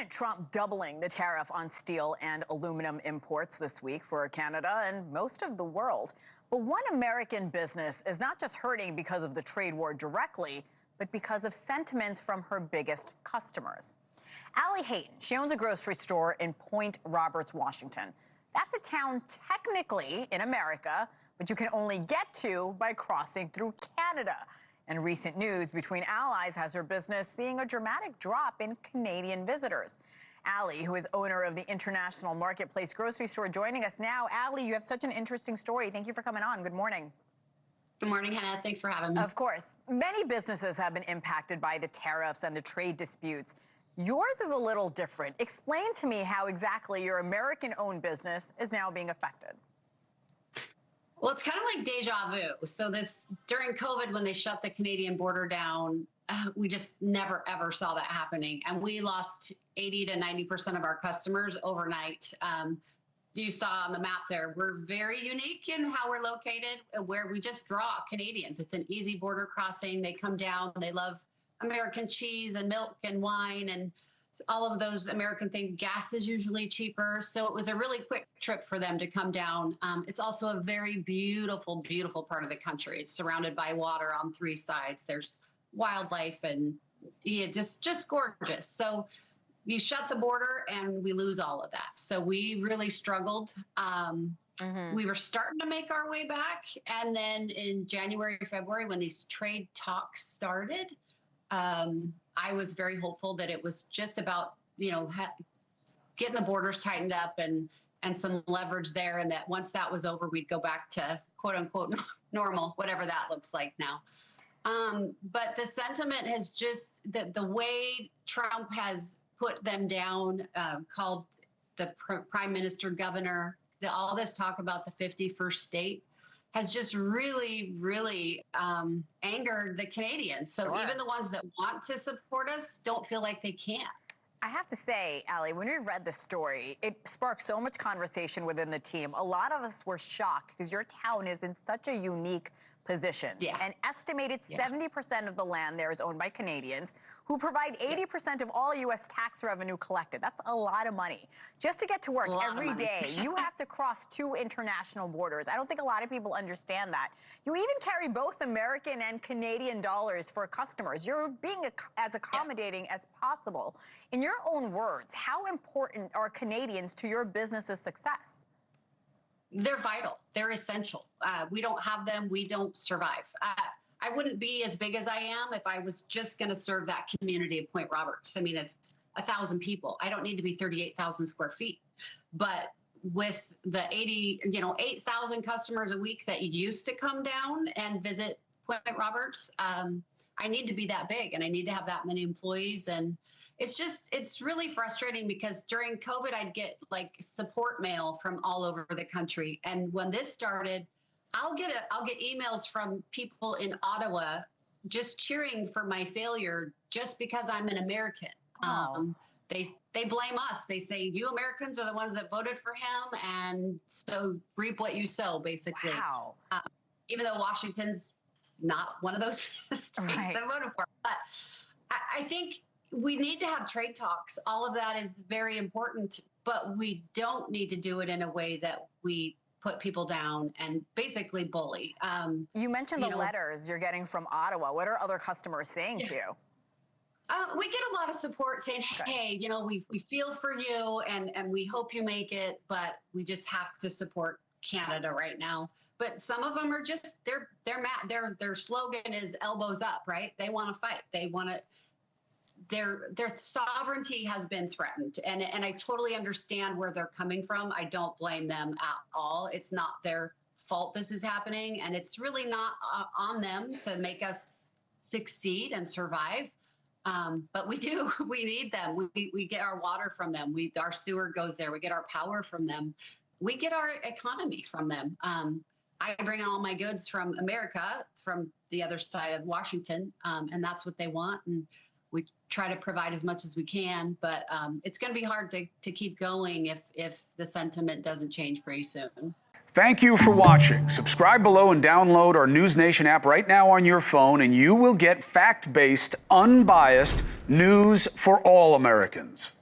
President Trump doubling the tariff on steel and aluminum imports this week for Canada and most of the world. But one American business is not just hurting because of the trade war directly, but because of sentiments from her biggest customers. Allie Hayton, she owns a grocery store in Point Roberts, Washington. That's a town technically in America, but you can only get to by crossing through Canada. And recent news between allies has her business seeing a dramatic drop in Canadian visitors. Allie, who is owner of the International Marketplace grocery store, joining us now. Allie, you have such an interesting story. Thank you for coming on. Good morning. Good morning, Hena. Thanks for having me. Of course. Many businesses have been impacted by the tariffs and the trade disputes. Yours is a little different. Explain to me how exactly your American-owned business is now being affected. Well, it's kind of like deja vu. So during COVID, when they shut the Canadian border down, we just never, ever saw that happening. And we lost 80 to 90% of our customers overnight. You saw on the map there, we're very unique in how we're located, where we just draw Canadians. It's an easy border crossing. They come down, they love American cheese and milk and wine and all of those American things. Gas is usually cheaper. So it was a really quick trip for them to come down. It's also a very beautiful, beautiful part of the country. It's surrounded by water on three sides. There's wildlife and just gorgeous. So you shut the border and we lose all of that. So we really struggled. We were starting to make our way back. And then in January, February, when these trade talks started, I was very hopeful that it was just about, getting the borders tightened up and some leverage there. And that once that was over, we'd go back to quote unquote normal, whatever that looks like now. But the sentiment has just, the way Trump has put them down, called the prime minister, governor, all this talk about the 51st state has just really, really angered the Canadians. So even the ones that want to support us don't feel like they can. I have to say, Allie, when we read the story, it sparked so much conversation within the team. A lot of us were shocked because your town is in such a unique position. An estimated 70% of the land there is owned by Canadians who provide 80% of all U.S. tax revenue collected. That's a lot of money. Just to get to work every day, you have to cross 2 international borders. I don't think a lot of people understand that. You even carry both American and Canadian dollars for customers. You're being as accommodating as possible. In your own words, how important are Canadians to your business's success? They're vital. They're essential. We don't have them, we don't survive. I wouldn't be as big as I am if I was just going to serve that community of Point Roberts. I mean, it's 1,000 people. I don't need to be 38,000 square feet. But with the 8,000 customers a week that used to come down and visit Point Roberts, I need to be that big and I need to have that many employees. And it's really frustrating because during COVID, I'd get like support mail from all over the country. And when this started, I'll get emails from people in Ottawa just cheering for my failure just because I'm an American. They blame us. They say, you Americans are the ones that voted for him, and so reap what you sow, basically. Wow. Even though Washington's not one of those states that voted for him. But I think we need to have trade talks. All of that is very important, but we don't need to do it in a way that we put people down and basically bully. You mentioned the letters you're getting from Ottawa. What are other customers saying to you? We get a lot of support saying, hey, we feel for you and we hope you make it, but we just have to support Canada right now. But some of them are just, they're mad. Their slogan is elbows up, right? They want to fight. They want to, their sovereignty has been threatened. And I totally understand where they're coming from. I don't blame them at all. It's not their fault this is happening. And it's really not on them to make us succeed and survive. But we need them. We get our water from them. Our sewer goes there. We get our power from them. We get our economy from them. I bring all my goods from America, from the other side of Washington, and that's what they want. And we try to provide as much as we can, but it's going to be hard to keep going if the sentiment doesn't change pretty soon. Thank you for watching. Subscribe below and download our NewsNation app right now on your phone, and you will get fact-based, unbiased news for all Americans.